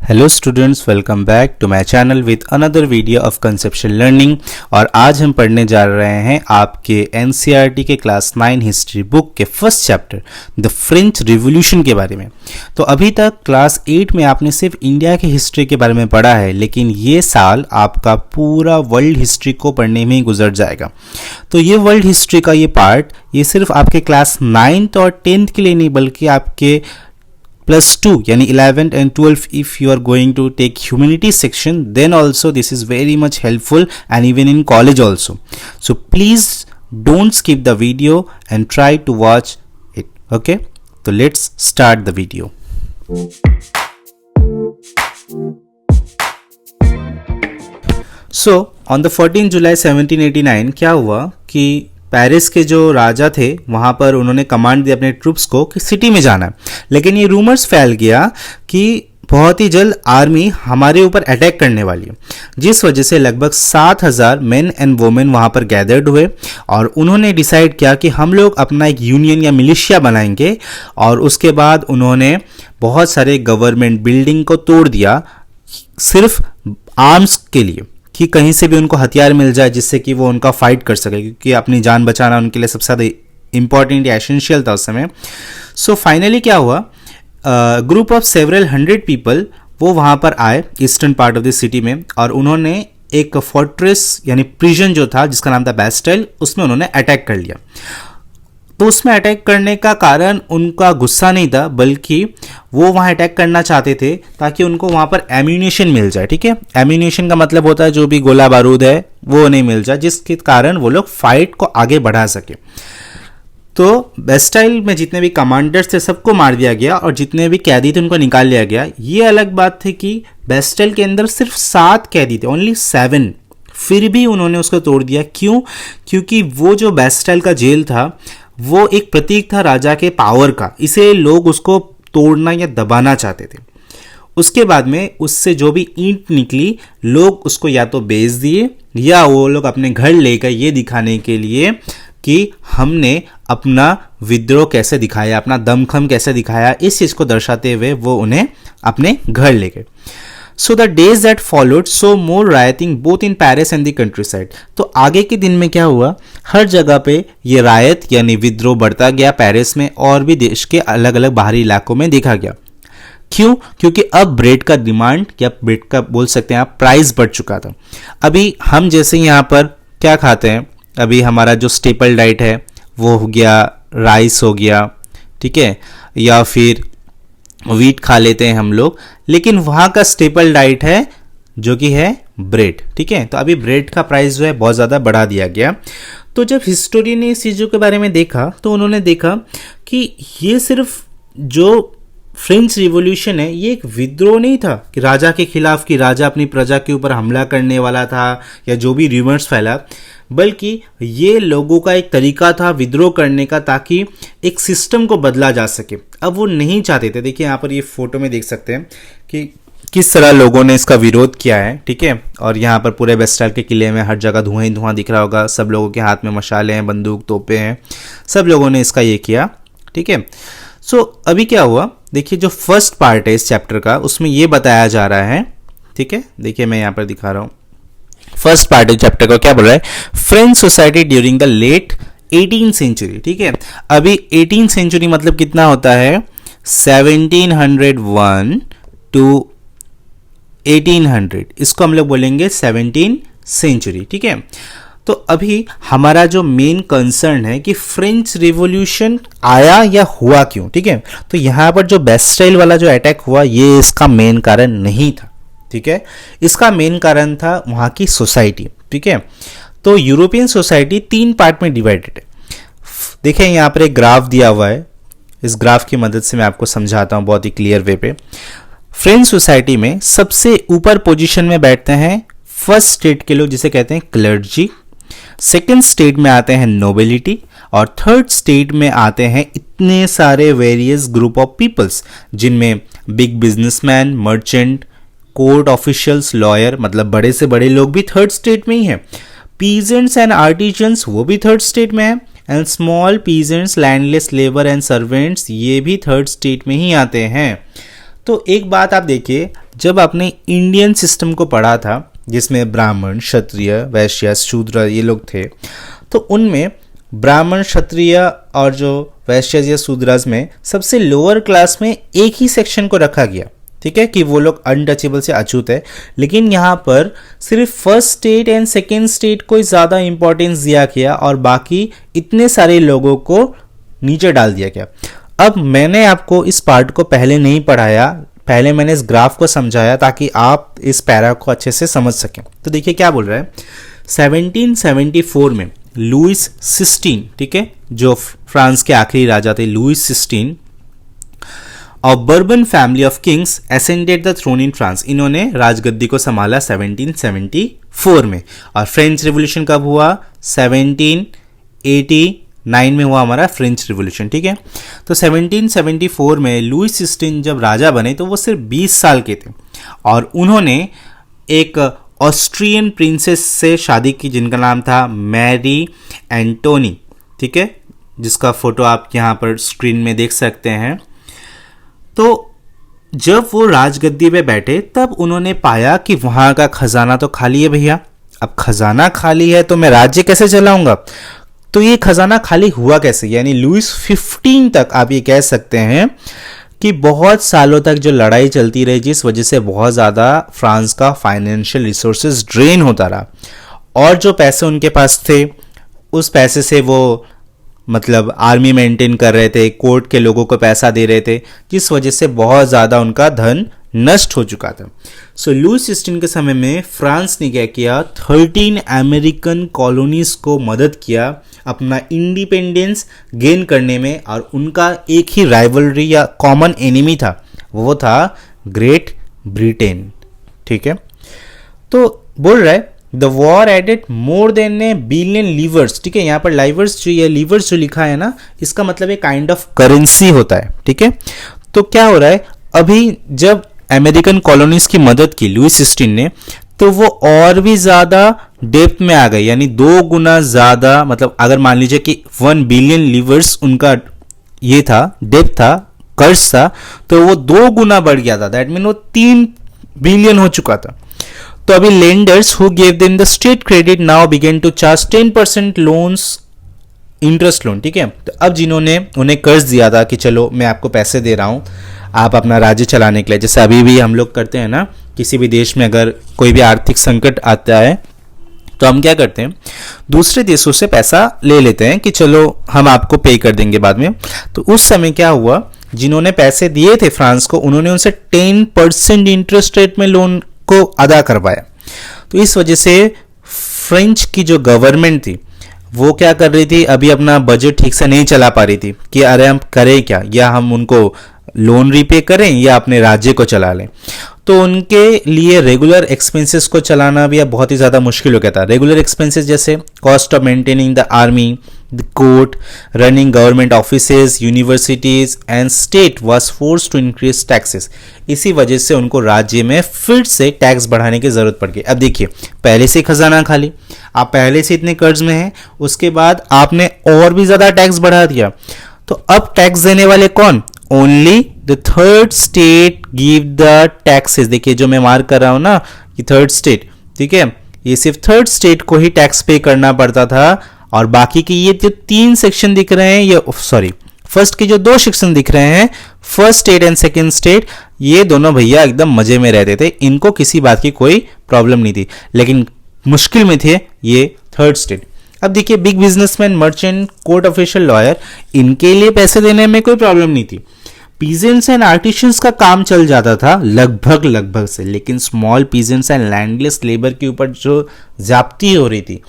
Hello students, welcome back to my channel with another video of conceptual learning. और आज हम पढ़ने जा रहे हैं आपके एनसीईआरटी के क्लास 9 हिस्ट्री बुक के first chapter the French revolution के बारे में। तो अभी तक क्लास 8 में आपने सिर्फ इंडिया की हिस्ट्री के बारे में पढ़ा है, लेकिन ये साल आपका पूरा वर्ल्ड हिस्ट्री को पढ़ने में ही गुजर जाएगा। तो ये वर्ल्ड हिस्ट्री का ये पार्ट ये सिर्फ आपके क्लास 9th और 10th के लिए नहीं, बल्कि आपके +2 यानी 11th and 12th if you are going to take humanities section, then also this is very much helpful, and even in college also. So please don't skip the video and try to watch it. Okay, so let's start the video. So on the 14 July 1789 क्या हुआ कि Paris के जो राजा थे वहाँ पर उन्होंने command दी अपने ट्रूप्स को कि सिटी में जाना है, लेकिन ये रूमर्स फैल गया कि बहुत ही जल्द आर्मी हमारे ऊपर अटैक करने वाली है, जिस वजह से लगभग 7,000 मेन एंड वुमेन वहाँ पर गैदर्ड हुए और उन्होंने डिसाइड किया कि हम लोग अपना एक यूनियन या मिलिशिया बनाएंगे। और उसके बाद उन्होंने बहुत सारे गवर्नमेंट बिल्डिंग को तोड़ दिया सिर्फ आर्म्स के लिए, कि कहीं से भी उनको हथियार मिल जाए जिससे कि वो उनका फाइट कर सके, क्योंकि अपनी जान बचाना उनके लिए सबसे ज़्यादा इंपॉर्टेंट या एसेंशियल था उस समय। सो फाइनली क्या हुआ, ग्रुप ऑफ सेवरल 100 पीपल वो वहाँ पर आए eastern part of the city में, और उन्होंने एक फोर्ट्रेस यानी प्रिजन जो था जिसका नाम था बैस्टाइल, उसमें उन्होंने अटैक कर लिया। तो उसमें अटैक करने का कारण उनका गुस्सा नहीं था, बल्कि वो वहाँ अटैक करना चाहते थे ताकि उनको वहाँ पर एम्यूनेशन मिल जाए। ठीक है, एम्यूनेशन का मतलब होता है जो भी गोला बारूद है वो नहीं मिल जाए, जिसके कारण वो लोग फाइट को आगे बढ़ा सके। तो बेस्टाइल में जितने भी कमांडर्स थे सबको मार दिया गया और जितने भी कैदी थे उनको निकाल लिया गया। ये अलग बात थी कि बेस्टाइल के अंदर सिर्फ 7 कैदी थे, ओनली 7, फिर भी उन्होंने उसको तोड़ दिया। क्यों? क्योंकि वो जो बेस्टाइल का जेल था वो एक प्रतीक था राजा के पावर का, इसे लोग उसको तोड़ना या दबाना चाहते थे। उसके बाद में उससे जो भी ईंट निकली लोग उसको या तो बेच दिए या वो लोग अपने घर ले गए, ये दिखाने के लिए कि हमने अपना विद्रोह कैसे दिखाया, अपना दमखम कैसे दिखाया, इस चीज़ को दर्शाते हुए वो उन्हें अपने घर ले गए। So the days that followed saw more rioting both in Paris and the countryside. तो आगे के दिन में क्या हुआ, हर जगह पे ये रायत यानी विद्रोह बढ़ता गया पेरिस में और भी देश के अलग अलग बाहरी इलाकों में देखा गया। क्यों? क्योंकि अब ब्रेड का डिमांड या ब्रेड का बोल सकते हैं आप प्राइस बढ़ चुका था। अभी हम जैसे यहाँ पर क्या खाते हैं, अभी हमारा जो स्टेपल डाइट है वो हो गया, राइस हो गया, ठीक है, या फिर व्हीट खा लेते हैं हम लोग, लेकिन वहाँ का स्टेपल डाइट है जो कि है ब्रेड। ठीक है, तो अभी ब्रेड का प्राइस जो है बहुत ज़्यादा बढ़ा दिया गया। तो जब हिस्टोरियन ने इस चीज़ों के बारे में देखा तो उन्होंने देखा कि ये सिर्फ जो फ्रेंच रिवॉल्यूशन है ये एक विद्रोह नहीं था कि राजा के खिलाफ, कि राजा अपनी प्रजा के ऊपर हमला करने वाला था या जो भी रूमर्स फैला, बल्कि ये लोगों का एक तरीका था विद्रोह करने का ताकि एक सिस्टम को बदला जा सके। अब वो नहीं चाहते थे। देखिए यहाँ पर ये फोटो में देख सकते हैं कि किस तरह लोगों ने इसका विरोध किया है। ठीक है, और यहाँ पर पूरे बेस्टाइल के किले में हर जगह धुआं ही धुआं दिख रहा होगा, सब लोगों के हाथ में मशाले हैं, बंदूक तोपे हैं, सब लोगों ने इसका ये किया। ठीक है, सो अभी क्या हुआ, देखिए जो फर्स्ट पार्ट है इस चैप्टर का उसमें ये बताया जा रहा है। ठीक है, देखिए मैं यहाँ पर दिखा रहा हूँ, फर्स्ट पार्ट है चैप्टर का, क्या बोल रहा है, French society during the late 18th century. ठीक है, अभी 18th सेंचुरी मतलब कितना होता है, 1701 टू 1800, इसको हम लोग बोलेंगे 17th सेंचुरी। ठीक है, तो अभी हमारा जो मेन कंसर्न है कि फ्रेंच रिवॉल्यूशन आया या हुआ क्यों। ठीक है, तो यहाँ पर जो बेस्टाइल वाला जो अटैक हुआ ये इसका मेन कारण नहीं था। ठीक है, इसका मेन कारण था वहाँ की सोसाइटी। ठीक है, तो यूरोपियन सोसाइटी 3 पार्ट में डिवाइडेड है। देखें यहाँ पर एक ग्राफ दिया हुआ है, इस ग्राफ की मदद से मैं आपको समझाता हूँ बहुत ही क्लियर वे पे। फ्रेंच सोसाइटी में सबसे ऊपर पोजीशन में बैठते हैं फर्स्ट स्टेट के लोग जिसे कहते हैं क्लर्जी, सेकेंड स्टेट में आते हैं नोबिलिटी, और थर्ड स्टेट में आते हैं इतने सारे वेरियस ग्रुप ऑफ पीपल्स जिनमें big businessman, merchant, court officials, lawyer, मतलब बड़े से बड़े लोग भी थर्ड स्टेट में ही हैं। पीजेंट्स एंड आर्टिजन्स वो भी थर्ड स्टेट में है, and small peasants, landless labour and servants ये भी थर्ड स्टेट में ही आते हैं। तो एक बात आप देखिए, जब आपने इंडियन सिस्टम को पढ़ा था जिसमें ब्राह्मण, क्षत्रिय, वैश्य, शूद्र ये लोग थे, तो उनमें ब्राह्मण, क्षत्रिय और जो वैश्य या शूद्रज में सबसे लोअर क्लास में एक ही सेक्शन को रखा गया, ठीक है, कि वो लोग अनटचेबल से अछूत है। लेकिन यहाँ पर सिर्फ first state and second state को ज़्यादा इंपॉर्टेंस दिया गया और बाकी इतने सारे लोगों को नीचे डाल दिया गया। अब मैंने आपको इस पार्ट को पहले नहीं पढ़ाया, पहले मैंने इस ग्राफ को समझाया ताकि आप इस पैरा को अच्छे से समझ सकें। तो देखिए क्या बोल रहा है, 1774 में लुइस 16, ठीक है, जो फ्रांस के आखिरी राजा थे, Louis 16 of Bourbon family of kings ascended the throne in France. इन्होंने राजगद्दी को संभाला 1774 में। और फ्रेंच रिवॉल्यूशन कब हुआ? 1789 में हुआ हमारा फ्रेंच रिवॉल्यूशन, ठीक है। तो 1774 में लुइस 16 जब राजा बने तो वो सिर्फ 20 साल के थे और उन्होंने एक ऑस्ट्रियन प्रिंसेस से शादी की जिनका नाम था मैरी एंटोनी, ठीक है, जिसका फोटो आप यहाँ पर स्क्रीन में देख सकते हैं। तो जब वो राजगद्दी पे बैठे तब उन्होंने पाया कि वहाँ का खजाना तो खाली है भैया। अब खजाना खाली है तो मैं राज्य कैसे चलाऊंगा? तो ये खजाना खाली हुआ कैसे? यानी लुइस 15 तक आप ये कह सकते हैं कि बहुत सालों तक जो लड़ाई चलती रही, जिस वजह से बहुत ज़्यादा फ्रांस का फाइनेंशियल रिसोर्सेज ड्रेन होता रहा और जो पैसे उनके पास थे उस पैसे से वो मतलब आर्मी मेंटेन कर रहे थे, कोर्ट के लोगों को पैसा दे रहे थे, जिस वजह से बहुत ज़्यादा उनका धन नष्ट हो चुका था। सो लुइस 16 के समय में फ्रांस ने क्या किया, 13 अमेरिकन कॉलोनीज को मदद किया अपना इंडिपेंडेंस गेन करने में। और उनका एक ही राइवलरी या कॉमन एनिमी था, वो था ग्रेट ब्रिटेन, ठीक है। तो बोल रहा है the war added more than a billion livres, ठीक है। यहाँ पर लाइवर्स जो ये लीवर्स जो लिखा है ना, इसका मतलब एक काइंड ऑफ करेंसी होता है, ठीक है। तो क्या हो रहा है, अभी जब अमेरिकन कॉलोनीज की मदद की लुइस 16 ने, तो वो और भी ज्यादा डेप्थ में आ गए, यानी 2 गुना ज्यादा। मतलब अगर मान लीजिए कि 1 बिलियन लीवर्स उनका ये था, डेप्थ था, कर्ज था, तो वो 2 गुना बढ़ गया था। दैट मीन वो 3 बिलियन हो चुका था। तो अभी lenders who gave them the state credit now began to charge 10% loans, interest loan, ठीक है। तो अब जिन्होंने उन्हें कर्ज दिया था कि चलो मैं आपको पैसे दे रहा हूं आप अपना राज्य चलाने के लिए, जैसे अभी भी हम लोग करते हैं ना, किसी भी देश में अगर कोई भी आर्थिक संकट आता है तो हम क्या करते हैं, दूसरे देशों से पैसा ले लेते हैं कि चलो हम आपको पे कर देंगे बाद में। तो उस समय क्या हुआ, जिन्होंने पैसे दिए थे फ्रांस को, उन्होंने उनसे 10% इंटरेस्ट रेट में लोन को अदा करवाया। तो इस वजह से फ्रेंच की जो गवर्नमेंट थी वो क्या कर रही थी, अभी अपना बजट ठीक से नहीं चला पा रही थी कि अरे हम करें क्या, या हम उनको लोन रीपे करें या अपने राज्य को चला लें। तो उनके लिए रेगुलर एक्सपेंसेस को चलाना भी अब बहुत ही ज़्यादा मुश्किल हो गया था। रेगुलर एक्सपेंसेस जैसे cost of maintaining the army, the court, running government offices, universities and state was forced to increase taxes. इसी वजह से उनको राज्य में फिर से टैक्स बढ़ाने की जरूरत पड़ गई। अब देखिए, पहले से खजाना खाली, आप पहले से इतने कर्ज में हैं, उसके बाद आपने और भी ज़्यादा टैक्स बढ़ा दिया। तो अब टैक्स देने वाले कौन? Only the third state give the taxes. देखिए जो मैं मार्क कर रहा हूं ना, कि थर्ड स्टेट, ठीक है, ये सिर्फ थर्ड स्टेट को ही टैक्स पे करना पड़ता था और बाकी की ये जो 3 सेक्शन दिख रहे हैं, ये सॉरी फर्स्ट के जो 2 सेक्शन दिख रहे हैं, first state and second state, ये दोनों भैया एकदम मजे में रहते थे, इनको किसी बात की कोई प्रॉब्लम नहीं थी। लेकिन मुश्किल में थे ये थर्ड स्टेट। अब देखिए, big businessman, merchant, court official, lawyer, इनके लिए पैसे देने में कोई प्रॉब्लम नहीं थी। पीजेंट्स एंड आर्टिशंस का काम चल जाता था लगभग से, लेकिन small peasants and landless labour के ऊपर जो ज्यादती हो रही थी,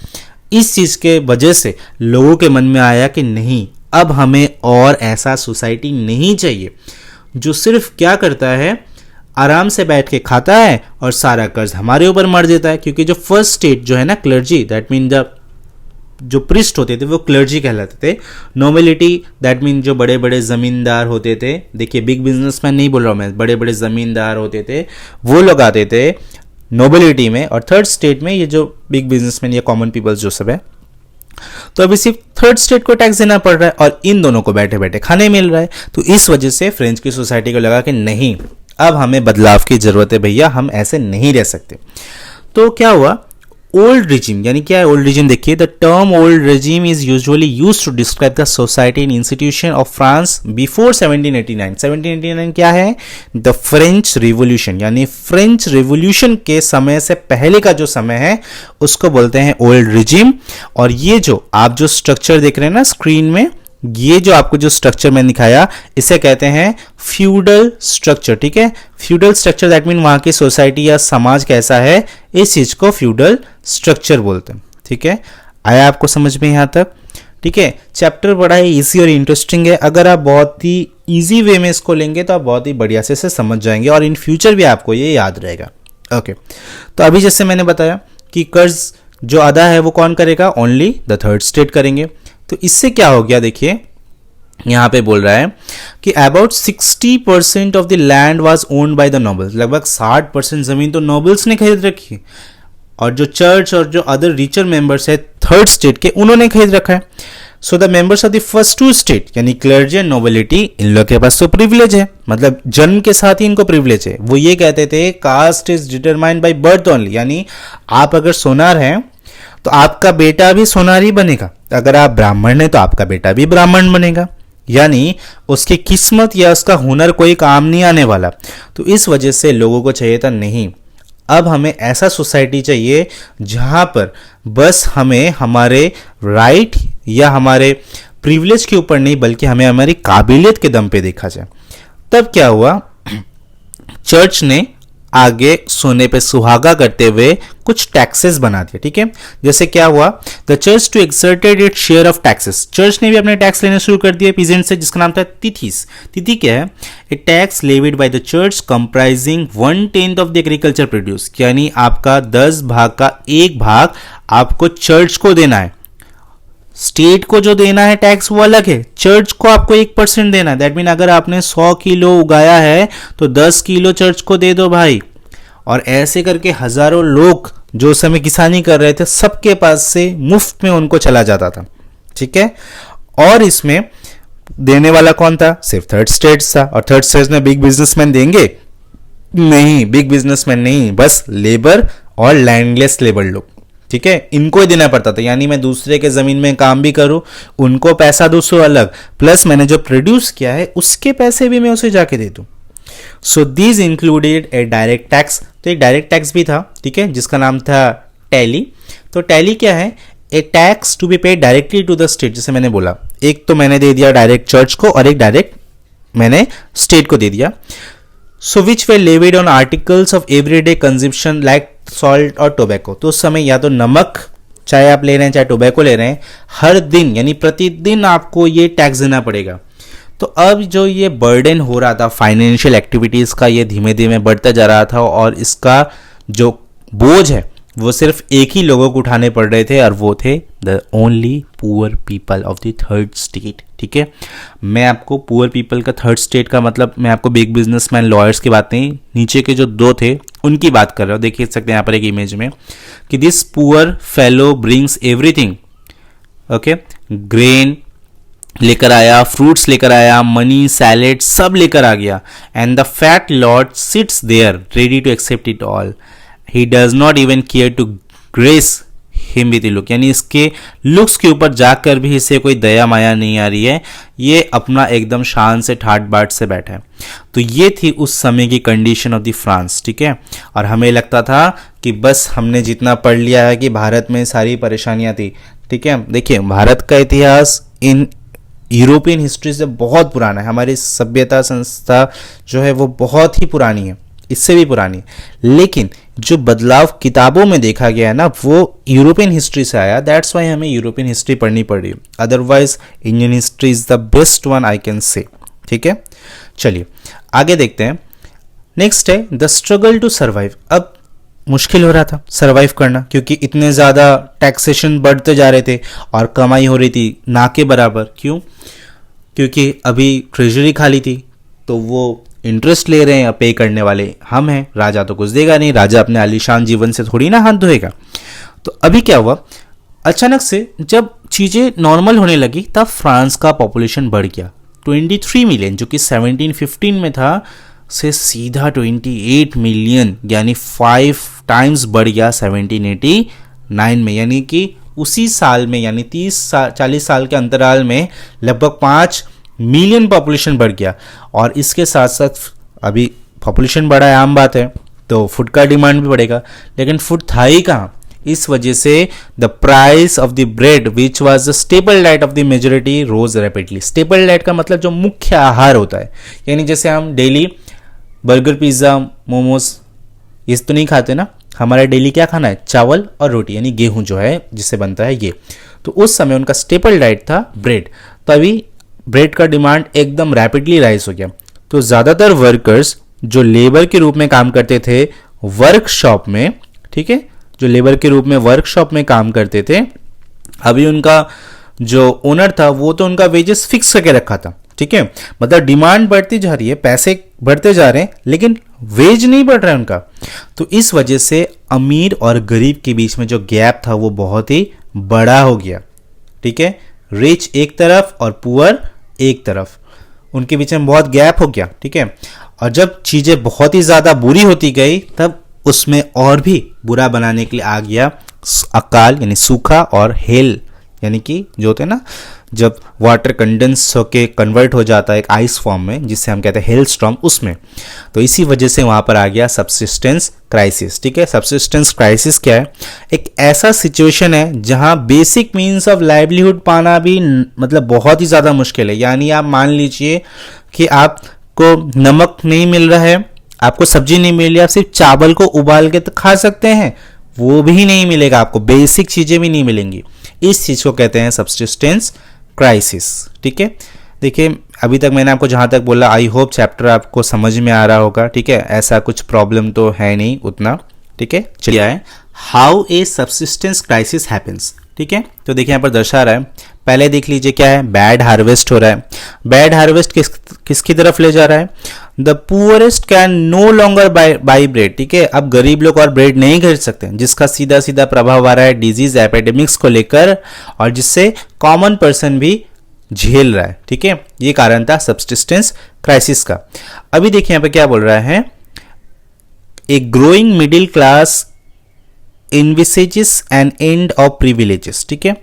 इस चीज के वजह से लोगों के मन में आया कि नहीं, अब हमें और ऐसा सोसाइटी नहीं चाहिए जो सिर्फ क्या करता है, आराम से बैठ के खाता है और सारा कर्ज हमारे ऊपर मर देता है। क्योंकि जो फर्स्ट स्टेट जो है ना, क्लर्जी, दैट मीन जो प्रिस्ट होते थे वो क्लर्जी कहलाते थे। नोबिलिटी, दैट मीन जो बड़े बड़े जमींदार होते थे, देखिए बिग बिजनेसमैन नहीं बोल रहा हूं मैं, बड़े बड़े जमींदार होते थे वो लोग आते थे नोबिलिटी में। और थर्ड स्टेट में ये जो बिग बिजनेसमैन या कॉमन पीपल्स जो सब है, तो अभी सिर्फ थर्ड स्टेट को टैक्स देना पड़ रहा है और इन दोनों को बैठे बैठे खाने मिल रहा है। तो इस वजह से फ्रेंच की सोसाइटी को लगा कि नहीं, अब हमें बदलाव की जरूरत है भैया, हम ऐसे नहीं रह सकते। तो क्या हुआ, ओल्ड रिजिम, यानी क्या है ओल्ड रिजिम, देखिए the term old regime is usually used to describe the society and institution of France before 1789। 1789 क्या है, द फ्रेंच रिवॉल्यूशन, यानी फ्रेंच रिवॉल्यूशन के समय से पहले का जो समय है उसको बोलते हैं ओल्ड रिजिम। और ये जो आप जो स्ट्रक्चर देख रहे हैं ना स्क्रीन में, ये जो आपको जो स्ट्रक्चर मैंने दिखाया इसे कहते हैं फ्यूडल स्ट्रक्चर। ठीक है, फ्यूडल स्ट्रक्चर दैट मीन वहां की सोसाइटी या समाज कैसा है, इस चीज को फ्यूडल स्ट्रक्चर बोलते हैं। ठीक है, आया आपको समझ में यहां तक? ठीक है, चैप्टर बड़ा ही इजी और इंटरेस्टिंग है। अगर आप बहुत ही इजी वे में इसको लेंगे तो आप बहुत ही बढ़िया से समझ जाएंगे और इन फ्यूचर भी आपको ये याद रहेगा। ओके, तो अभी जैसे मैंने बताया कि कर्ज जो अदा है वो कौन करेगा, ओनली द थर्ड स्टेट करेंगे। तो इससे क्या हो गया, देखिए यहां पे बोल रहा है कि about 60% of the land was owned by the nobles, लगभग 60% जमीन तो नोबल्स ने खरीद रखी, और जो चर्च और जो अदर रिचर मेंबर्स है थर्ड स्टेट के, उन्होंने खरीद रखा है। So the members of the first two state यानी क्लर्जी एंड नोबिलिटी, इन लोग के पास तो प्रिविलेज है, मतलब जन्म के साथ ही इनको प्रिविलेज है। वो ये कहते थे caste is determined by birth only, यानी आप अगर सोनार हैं तो आपका बेटा भी सोनार ही बनेगा, अगर आप ब्राह्मण हैं तो आपका बेटा भी ब्राह्मण बनेगा, यानी उसकी किस्मत या उसका हुनर कोई काम नहीं आने वाला। तो इस वजह से लोगों को चाहिए था नहीं, अब हमें ऐसा सोसाइटी चाहिए जहां पर बस हमें हमारे राइट या हमारे प्रिविलेज के ऊपर नहीं बल्कि हमें हमारी काबिलियत के दम पे देखा जाए। तब क्या हुआ, चर्च ने आगे सोने पे सुहागा करते हुए कुछ टैक्सेस बना दिया। ठीक है, जैसे क्या हुआ, the church too exerted it share of taxes, church ने भी अपने टैक्स लेने शुरू कर दिए पीजेंट से, जिसका नाम था तिथिस। तिथि क्या है, a tax levied by the church comprising 1/10 of the agriculture produce, यानी आपका 10 भाग का 1 भाग आपको चर्च को देना है। स्टेट को जो देना है टैक्स वो अलग है, चर्च को आपको 1% देना है। दैट मीन अगर आपने 100 किलो उगाया है तो 10 किलो चर्च को दे दो भाई। और ऐसे करके हजारों लोग जो उस समय किसानी कर रहे थे सबके पास से मुफ्त में उनको चला जाता था। ठीक है, और इसमें देने वाला कौन था, सिर्फ थर्ड स्टेट्स था। और थर्ड स्टेट्स में बिग बिजनेसमैन देंगे नहीं, बिग बिजनेसमैन नहीं, बस लेबर और लैंडलेस लेबर लोग। ठीक है, इनको ही देना पड़ता था, यानी मैं दूसरे के जमीन में काम भी करूं उनको पैसा दो सो अलग, प्लस मैंने जो प्रोड्यूस किया है उसके पैसे भी मैं उसे जाके दे दूं। So these included A direct tax, तो एक डायरेक्ट टैक्स भी था। ठीक है, जिसका नाम था टैली। तो टैली क्या है, a tax to be paid directly to the state. जैसे मैंने बोला, एक तो मैंने दे दिया डायरेक्ट चर्च को और एक डायरेक्ट मैंने स्टेट को दे दिया। So which were levied on articles of everyday consumption like salt और टोबैको। तो उस समय या तो नमक चाहे आप ले रहे हैं चाहे टोबैको ले रहे हैं, हर दिन यानी प्रतिदिन आपको ये टैक्स देना पड़ेगा। तो अब जो ये बर्डन हो रहा था फाइनेंशियल एक्टिविटीज का, ये धीमे धीमे बढ़ता जा रहा था और इसका जो बोझ है वो सिर्फ एक ही लोगों को उठाने पड़ रहे थे और वो थे the only poor people of the third state. ठीक है, मैं आपको पुअर पीपल का थर्ड स्टेट का मतलब मैं आपको बिग बिजनेसमैन लॉयर्स की बात नहीं, नीचे के जो दो थे उनकी बात कर रहा हूँ। देख सकते हैं यहाँ पर एक इमेज में कि this poor fellow brings everything. Okay, grain लेकर आया, फ्रूट्स लेकर आया, मनी, सैलेड सब लेकर आ गया, and the fat lord sits there ready to accept it all. He does not even care to grace him with look, यानी इसके लुक्स के ऊपर जाकर भी इसे कोई दया माया नहीं आ रही है, ये अपना एकदम शान से ठाट बाट से बैठा है। तो ये थी उस समय की कंडीशन ऑफ द फ्रांस। ठीक है, और हमें लगता था कि बस हमने जितना पढ़ लिया है कि भारत में सारी परेशानियां थी। ठीक है, देखिए भारत का इतिहास इन यूरोपियन हिस्ट्री से बहुत पुराना है, हमारी सभ्यता संस्था जो है वो बहुत ही पुरानी है, इससे भी पुरानी है, लेकिन जो बदलाव किताबों में देखा गया है ना वो यूरोपियन हिस्ट्री से आया। दैट्स वाई हमें यूरोपियन हिस्ट्री पढ़नी पड़ी, otherwise Indian history is the best one I can say. ठीक है, चलिए आगे देखते हैं। नेक्स्ट है द स्ट्रगल टू सर्वाइव। अब मुश्किल हो रहा था सर्वाइव करना क्योंकि इतने ज़्यादा टैक्सेशन बढ़ते जा रहे थे और कमाई हो रही थी ना के बराबर। क्यों? क्योंकि अभी ट्रेजरी खाली थी तो वो इंटरेस्ट ले रहे हैं, पे करने वाले हम हैं, राजा तो कुछ देगा नहीं, राजा अपने आलीशान जीवन से थोड़ी ना हाथ धोएगा। तो अभी क्या हुआ, अचानक से जब चीज़ें नॉर्मल होने लगी तब फ्रांस का पॉपुलेशन बढ़ गया 23 मिलियन, जो कि 1715 में था से सीधा 28 मिलियन यानी 5 टाइम्स बढ़ गया 1789 में। यानी कि उसी साल में यानी 40 साल के अंतराल में लगभग 5 मिलियन पॉपुलेशन बढ़ गया। और इसके साथ साथ अभी पॉपुलेशन बढ़ा है, आम बात है, तो फूड का डिमांड भी बढ़ेगा, लेकिन फूड था ही कहाँ। इस वजह से the price of the bread which was the staple diet of the majority rose rapidly. Staple diet का मतलब जो मुख्य आहार होता है, यानी जैसे हम डेली बर्गर, पिज्ज़ा, मोमोज ये तो नहीं खाते ना, हमारा डेली क्या खाना है, चावल और रोटी यानी गेहूं जो है जिससे बनता है ये। तो उस समय उनका स्टेपल डाइट था ब्रेड, तभी ब्रेड का डिमांड एकदम रैपिडली राइज हो गया। तो ज़्यादातर वर्कर्स जो लेबर के रूप में काम करते थे वर्कशॉप में, ठीक है, जो लेबर के रूप में वर्कशॉप में काम करते थे, अभी उनका जो ओनर था वो तो उनका वेजेस फिक्स करके रखा था, ठीक है। मतलब डिमांड बढ़ती जा रही है, पैसे बढ़ते जा रहे हैं, लेकिन वेज नहीं बढ़ रहा है उनका। तो इस वजह से अमीर और गरीब के बीच में जो गैप था वो बहुत ही बड़ा हो गया, ठीक है। रिच एक तरफ और पुअर एक तरफ, उनके बीच में बहुत गैप हो गया, ठीक है। और जब चीज़ें बहुत ही ज़्यादा बुरी होती गई तब उसमें और भी बुरा बनाने के लिए आ गया अकाल यानी सूखा और हेल यानी कि जो होते हैं ना, जब वाटर कंडेंस होके कन्वर्ट हो जाता है एक आइस फॉर्म में, जिससे हम कहते हैं हेल स्टॉर्म, उसमें। तो इसी वजह से वहाँ पर आ गया सब्सिस्टेंस क्राइसिस, ठीक है। सब्सिस्टेंस क्राइसिस क्या है, एक ऐसा सिचुएशन है जहाँ बेसिक मीन्स ऑफ लाइवलीहुड पाना भी मतलब बहुत ही ज़्यादा मुश्किल है। यानी आप मान लीजिए कि आपको नमक नहीं मिल रहा है, आपको सब्जी नहीं मिल रही, आप सिर्फ चावल को उबाल के तो खा सकते हैं, वो भी नहीं मिलेगा आपको, बेसिक चीज़ें भी नहीं मिलेंगी। इस चीज़ को कहते हैं सब्सिस्टेंस क्राइसिस, ठीक है। देखिए अभी तक मैंने आपको जहाँ तक बोला, आई होप चैप्टर आपको समझ में आ रहा होगा, ठीक है। ऐसा कुछ प्रॉब्लम तो है नहीं उतना, ठीक है। चलिए आए how a subsistence crisis happens, ठीक है। तो देखिए यहाँ पर दर्शा रहा है, पहले देख लीजिए क्या है, बैड हार्वेस्ट हो रहा है। बैड हार्वेस्ट किसकी तरफ ले जा रहा है, the poorest can no longer buy bread, ठीक है। अब गरीब लोग और ब्रेड नहीं खरीद सकते, जिसका सीधा सीधा प्रभाव आ रहा है डिजीज एपिडेमिक्स को लेकर, और जिससे कॉमन पर्सन भी झेल रहा है, ठीक है। ये कारण था सब्सिस्टेंस क्राइसिस का। अभी देखिए यहाँ पे क्या बोल रहा है, a growing middle class envisages an end of privileges, ठीक है।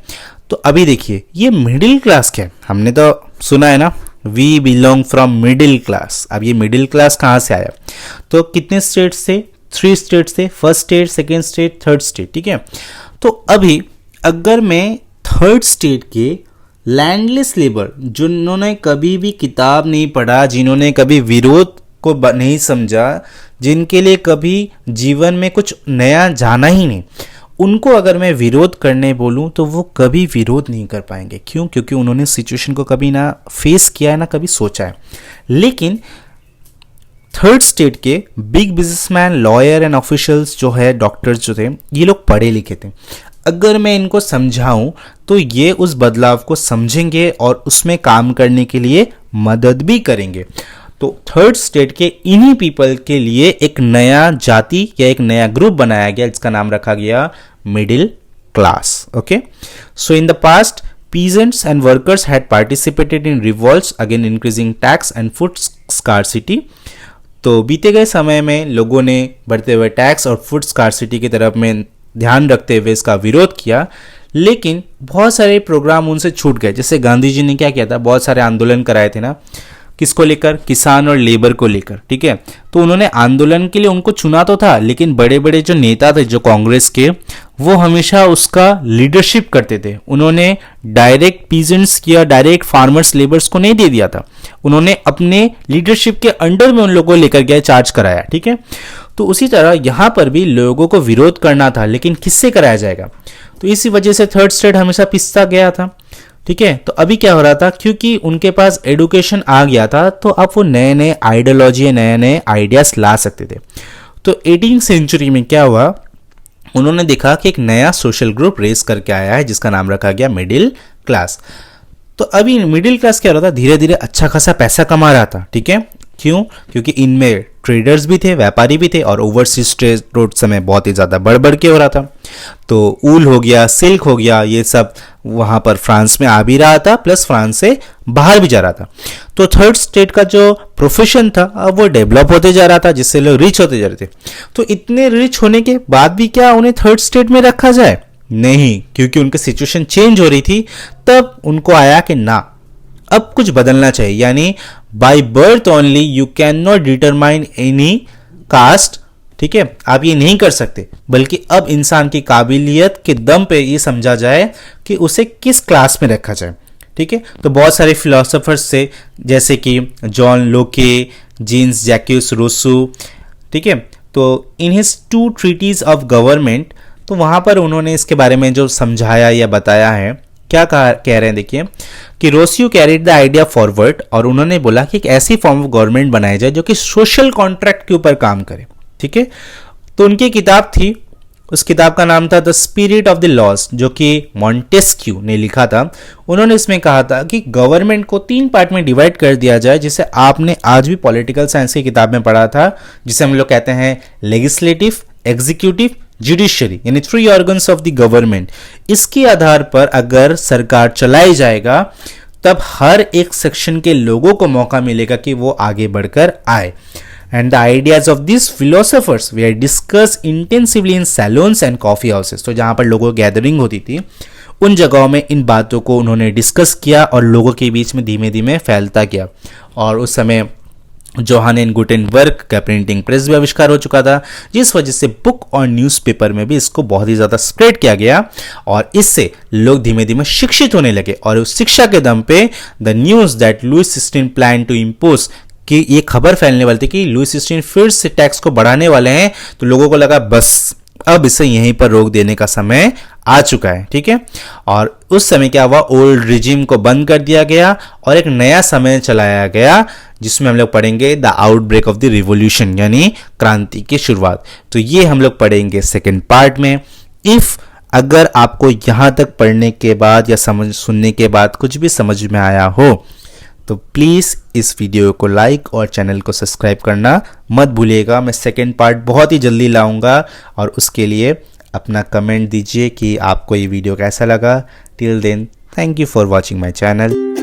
तो अभी देखिए ये मिडिल क्लास क्या है, हमने तो सुना है ना, we belong from middle class. अब ये मिडिल क्लास कहाँ से आया, तो कितने स्टेट से, 3 स्टेट से, first state, second state, third state, ठीक है। तो अभी अगर मैं थर्ड स्टेट के लैंडलेस लेबर, जिन्होंने कभी भी किताब नहीं पढ़ा, जिन्होंने कभी विरोध को नहीं समझा, जिनके लिए कभी जीवन में कुछ नया जाना ही नहीं, उनको अगर मैं विरोध करने बोलूं तो वो कभी विरोध नहीं कर पाएंगे। क्यों? क्योंकि उन्होंने सिचुएशन को कभी ना फेस किया है, ना कभी सोचा है। लेकिन थर्ड स्टेट के big businessman, lawyer and officials जो है, डॉक्टर्स जो थे, ये लोग पढ़े लिखे थे। अगर मैं इनको समझाऊं तो ये उस बदलाव को समझेंगे और उसमें काम करने के लिए मदद भी करेंगे। तो थर्ड स्टेट के इन्हीं पीपल के लिए एक नया जाति या एक नया ग्रुप बनाया गया, जिसका नाम रखा गया middle class. Okay, so in the past peasants and workers had participated in revolts against increasing tax and food scarcity। तो बीते गए समय में लोगों ने बढ़ते हुए टैक्स और फूड स्कार्सिटी की तरफ में ध्यान रखते हुए इसका विरोध किया, लेकिन बहुत सारे प्रोग्राम उनसे छूट गए। जैसे गांधी जी ने क्या किया था, बहुत सारे आंदोलन कराए थे ना, किसको लेकर, किसान और लेबर को लेकर, ठीक है। तो उन्होंने आंदोलन के लिए उनको चुना तो था, लेकिन बड़े बड़े जो नेता थे जो कांग्रेस के, वो हमेशा उसका लीडरशिप करते थे। उन्होंने डायरेक्ट पीजेंट्स या डायरेक्ट फार्मर्स लेबर्स को नहीं दे दिया था, उन्होंने अपने लीडरशिप के अंडर में उन लोगों को लेकर गया, चार्ज कराया, ठीक है। तो उसी तरह यहां पर भी लोगों को विरोध करना था, लेकिन किससे कराया जाएगा, तो इसी वजह से थर्ड स्टेट हमेशा पिसता गया था, ठीक है। तो अभी क्या हो रहा था, क्योंकि उनके पास एडुकेशन आ गया था, तो अब वो नए नए आइडियोलॉजी, नए नए आइडियाज ला सकते थे। तो 18वीं सेंचुरी में क्या हुआ, उन्होंने देखा कि एक नया सोशल ग्रुप रेस करके आया है, जिसका नाम रखा गया मिडिल क्लास। तो अभी मिडिल क्लास क्या हो रहा था, धीरे धीरे अच्छा खासा पैसा कमा रहा था, ठीक है। क्यों? क्योंकि इनमें ट्रेडर्स भी थे, व्यापारी भी थे, और ओवरसीज ट्रेड रोड समय बहुत ही ज़्यादा बढ़ के हो रहा था। तो ऊल हो गया, सिल्क हो गया, ये सब वहाँ पर फ्रांस में आ भी रहा था, प्लस फ्रांस से बाहर भी जा रहा था। तो थर्ड स्टेट का जो प्रोफेशन था अब वो डेवलप होते जा रहा था, जिससे लोग रिच होते जा रहे थे। तो इतने रिच होने के बाद भी क्या उन्हें थर्ड स्टेट में रखा जाए? नहीं, क्योंकि उनकी सिचुएशन चेंज हो रही थी। तब उनको आया कि ना, अब कुछ बदलना चाहिए, यानी bye birth only you can not determine any caste. ठीक है, आप ये नहीं कर सकते, बल्कि अब इंसान की काबिलियत के दम पे ये समझा जाए कि उसे किस क्लास में रखा जाए। ठीक है, तो बहुत सारे फिलोसोफर्स थे, जैसे कि जॉन लोके, जीन्स जैक्यूस रूसो। ठीक है, तो in his 2 treaties of government, तो वहां पर उन्होंने इसके बारे में जो समझाया या बताया है, क्या कह रहे हैं देखिए, कि Rocio carried the idea forward, और उन्होंने बोला कि एक ऐसी फॉर्म ऑफ गवर्नमेंट बनाई जाए जो कि सोशल कॉन्ट्रैक्ट के ऊपर काम करे। ठीक है, तो उनकी किताब थी, उस किताब का नाम था the spirit of the laws, जो कि मॉन्टेस्क्यू ने लिखा था। उन्होंने इसमें कहा था कि गवर्नमेंट को 3 पार्ट में डिवाइड कर दिया जाए, जिसे आपने आज भी पॉलिटिकल साइंस की किताब में पढ़ा था, जिसे हम लोग कहते हैं लेजिस्लेटिव, एग्जीक्यूटिव, जुडिशियरी, यानी 3 ऑर्गन्स ऑफ द गवर्नमेंट। इसके आधार पर अगर सरकार चलाई जाएगा, तब हर एक सेक्शन के लोगों को मौका मिलेगा कि वो आगे बढ़कर आए। And the ideas of these philosophers were discussed intensively in salons and coffee houses. तो जहाँ पर लोगों की गैदरिंग होती थी, उन जगहों में इन बातों को उन्होंने डिस्कस किया और लोगों के बीच में धीमे धीमे फैलता गया। और उस समय जोहानेन गुटेनबर्ग का प्रिंटिंग प्रेस भी आविष्कार हो चुका था, जिस वजह से बुक और न्यूज़पेपर में भी इसको बहुत ही ज़्यादा स्प्रेड किया गया, और इससे लोग धीमे धीमे शिक्षित होने लगे। और उस शिक्षा के दम पे the news that Louis sixteen plan to impose, कि ये खबर फैलने वाली थी कि लुइस सिक्सटीन फिर से टैक्स को बढ़ाने वाले हैं, तो लोगों को लगा बस अब इसे यहीं पर रोक देने का समय आ चुका है। ठीक है, और उस समय क्या हुआ, ओल्ड रिजिम को बंद कर दिया गया और एक नया समय चलाया गया, जिसमें हम लोग पढ़ेंगे the outbreak of the revolution, यानी क्रांति की शुरुआत। तो ये हम लोग पढ़ेंगे सेकेंड पार्ट में। इफ अगर आपको यहां तक पढ़ने के बाद या सुनने के बाद कुछ भी समझ में आया हो, तो प्लीज़ इस वीडियो को लाइक और चैनल को सब्सक्राइब करना मत भूलिएगा। मैं सेकेंड पार्ट बहुत ही जल्दी लाऊंगा, और उसके लिए अपना कमेंट दीजिए कि आपको ये वीडियो कैसा लगा। Till then, thank you for watching my channel.